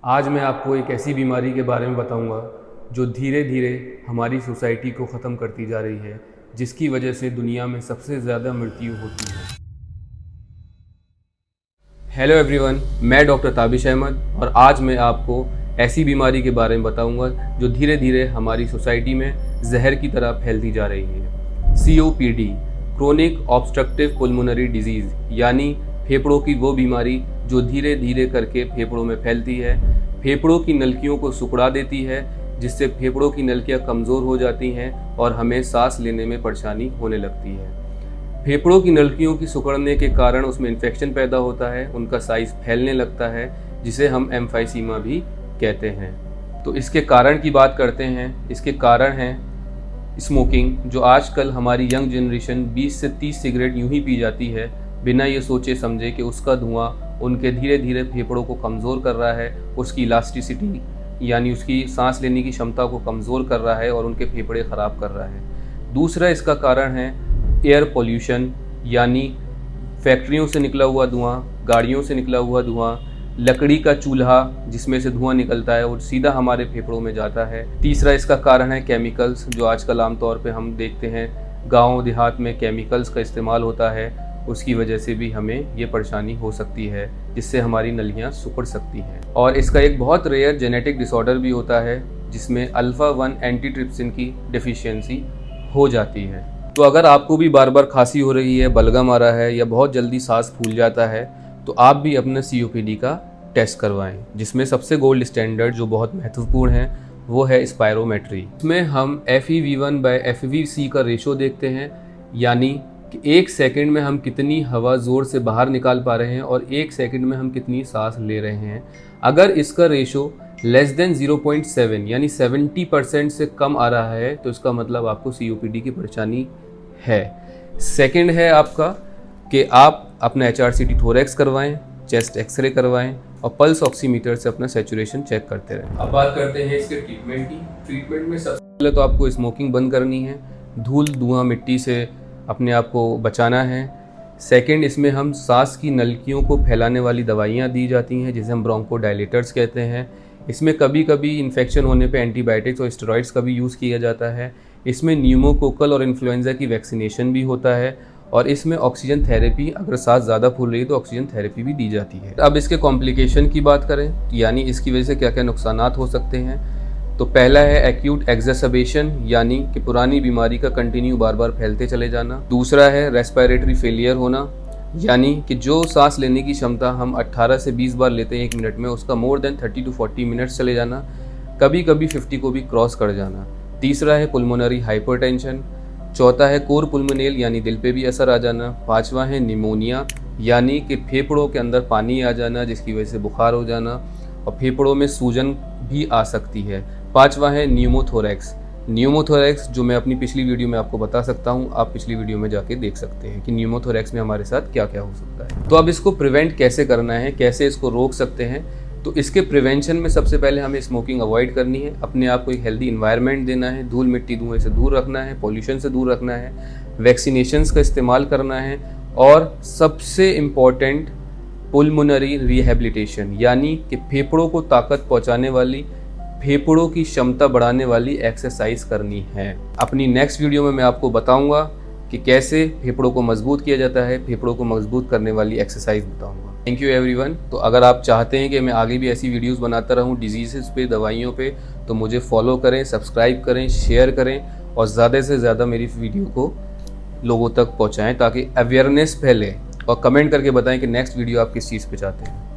आज मैं आपको एक ऐसी बीमारी के बारे में बताऊंगा जो धीरे धीरे हमारी सोसाइटी को ख़त्म करती जा रही है, जिसकी वजह से दुनिया में सबसे ज़्यादा मृत्यु होती है। हेलो एवरीवन, मैं डॉक्टर ताबिश अहमद और आज मैं आपको ऐसी बीमारी के बारे में बताऊंगा जो धीरे धीरे हमारी सोसाइटी में जहर की तरह फैलती जा रही है। COPD, क्रोनिक ऑब्स्ट्रक्टिव पुल्मोनरी डिजीज़, यानी फेफड़ों की वो बीमारी जो धीरे धीरे करके फेफड़ों में फैलती है, फेफड़ों की नलकियों को सिकुड़ा देती है, जिससे फेफड़ों की नलकियां कमज़ोर हो जाती हैं और हमें सांस लेने में परेशानी होने लगती है। फेफड़ों की नलकियों की सिकुड़ने के कारण उसमें इन्फेक्शन पैदा होता है, उनका साइज़ फैलने लगता है, जिसे हम एम्फाइसीमा भी कहते हैं। तो इसके कारण की बात करते हैं। इसके कारण हैं स्मोकिंग, जो आजकल हमारी यंग जनरेशन 20 से 30 सिगरेट यूं ही पी जाती है बिना ये सोचे समझे कि उसका धुआं उनके धीरे धीरे फेफड़ों को कमज़ोर कर रहा है, उसकी इलास्टिसिटी यानी उसकी सांस लेने की क्षमता को कमज़ोर कर रहा है और उनके फेफड़े ख़राब कर रहा है। दूसरा इसका कारण है एयर पोल्यूशन, यानी फैक्ट्रियों से निकला हुआ धुआं, गाड़ियों से निकला हुआ धुआं, लकड़ी का चूल्हा जिसमें से धुआं निकलता है और सीधा हमारे फेफड़ों में जाता है। तीसरा इसका कारण है केमिकल्स, जो आजकल आमतौर पे हम देखते हैं गाँव देहात में केमिकल्स का इस्तेमाल होता है, उसकी वजह से भी हमें ये परेशानी हो सकती है, जिससे हमारी नलियाँ सिकुड़ सकती हैं। और इसका एक बहुत रेयर जेनेटिक डिसऑर्डर भी होता है जिसमें अल्फ़ा-1 एंटीट्रिप्सिन की डेफिशिएंसी हो जाती है। तो अगर आपको भी बार बार खांसी हो रही है, बलगम आ रहा है या बहुत जल्दी सांस फूल जाता है, तो आप भी अपना COPD का टेस्ट करवाएं, जिसमें सबसे गोल्ड स्टैंडर्ड जो बहुत महत्वपूर्ण है वो है स्पायरोमेट्री। इसमें हम FEV1/FEVC का रेशो देखते हैं, यानी कि 1 सेकंड में हम कितनी हवा ज़ोर से बाहर निकाल पा रहे हैं और 1 सेकंड में हम कितनी सांस ले रहे हैं। अगर इसका रेशो लेस देन 0.7 यानी 70% से कम आ रहा है तो इसका मतलब आपको COPD की परेशानी है। सेकंड है आपका कि आप अपना HRCT थोरैक्स करवाएं, चेस्ट एक्सरे करवाएं और पल्स ऑक्सीमीटर से अपना सैचुरेशन चेक करते रहें। अब बात करते हैं इसके ट्रीटमेंट की। ट्रीटमेंट में सबसे पहले तो आपको स्मोकिंग बंद करनी है, धूल धुआं मिट्टी से अपने आप को बचाना है। सेकंड, इसमें हम सांस की नलकियों को फैलाने वाली दवाइयाँ दी जाती हैं, जिसे हम ब्रोंकोडायलेटर्स कहते हैं। इसमें कभी कभी इन्फेक्शन होने पे एंटीबायोटिक्स और स्टेरॉइड्स का भी यूज़ किया जाता है। इसमें न्यूमोकोकल और इन्फ्लुएंजा की वैक्सीनेशन भी होता है और इसमें ऑक्सीजन थेरेपी, अगर सांस ज़्यादा फूल रही है तो ऑक्सीजन थेरेपी भी दी जाती है। अब इसके कॉम्प्लिकेशन की बात करें, यानी इसकी वजह से क्या क्या नुकसानात हो सकते हैं, तो पहला है एक्यूट एक्सेसर्बेशन, यानी कि पुरानी बीमारी का कंटिन्यू बार बार फैलते चले जाना। दूसरा है रेस्पिरेटरी फेलियर होना, यानी कि जो सांस लेने की क्षमता हम 18 से 20 बार लेते हैं 1 मिनट में, उसका मोर देन 30 to 40 मिनट्स चले जाना, कभी कभी 50 को भी क्रॉस कर जाना। तीसरा है पुल्मोनरी हाइपरटेंशन। चौथा है कोर पुल्मोनेल, यानी दिल पे भी असर आ जाना। पांचवा है निमोनिया, यानी कि फेफड़ों के अंदर पानी आ जाना जिसकी वजह से बुखार हो जाना और फेफड़ों में सूजन भी आ सकती है। पांचवा है न्यूमोथोरैक्स। न्यूमोथोरैक्स जो मैं अपनी पिछली वीडियो में आपको बता सकता हूँ, आप पिछली वीडियो में जाके देख सकते हैं कि न्यूमोथोरैक्स में हमारे साथ क्या क्या हो सकता है। तो अब इसको प्रिवेंट कैसे करना है, कैसे इसको रोक सकते हैं, तो इसके प्रिवेंशन में सबसे पहले हमें स्मोकिंग अवॉइड करनी है, अपने आप को एक हेल्दी इन्वायरमेंट देना है, धूल मिट्टी धुएं से दूर रखना है, पॉल्यूशन से दूर रखना है, वैक्सीनेशंस का इस्तेमाल करना है और सबसे इम्पॉर्टेंट पुल्मोनरी रिहैबिलिटेशन, यानी कि फेफड़ों को ताकत पहुँचाने वाली, फेफड़ों की क्षमता बढ़ाने वाली एक्सरसाइज करनी है। अपनी नेक्स्ट वीडियो में मैं आपको बताऊंगा कि कैसे फेफड़ों को मजबूत किया जाता है, फेफड़ों को मजबूत करने वाली एक्सरसाइज बताऊंगा। Thank you everyone. तो अगर आप चाहते हैं कि मैं आगे भी ऐसी वीडियोस बनाता रहूं डिजीज़ पे, दवाइयों पे, तो मुझे फॉलो करें, सब्सक्राइब करें, शेयर करें और ज़्यादा से ज़्यादा मेरी वीडियो को लोगों तक पहुँचाएँ ताकि अवेयरनेस फैले, और कमेंट करके बताएं कि नेक्स्ट वीडियो आप किस चीज़ पे चाहते हैं।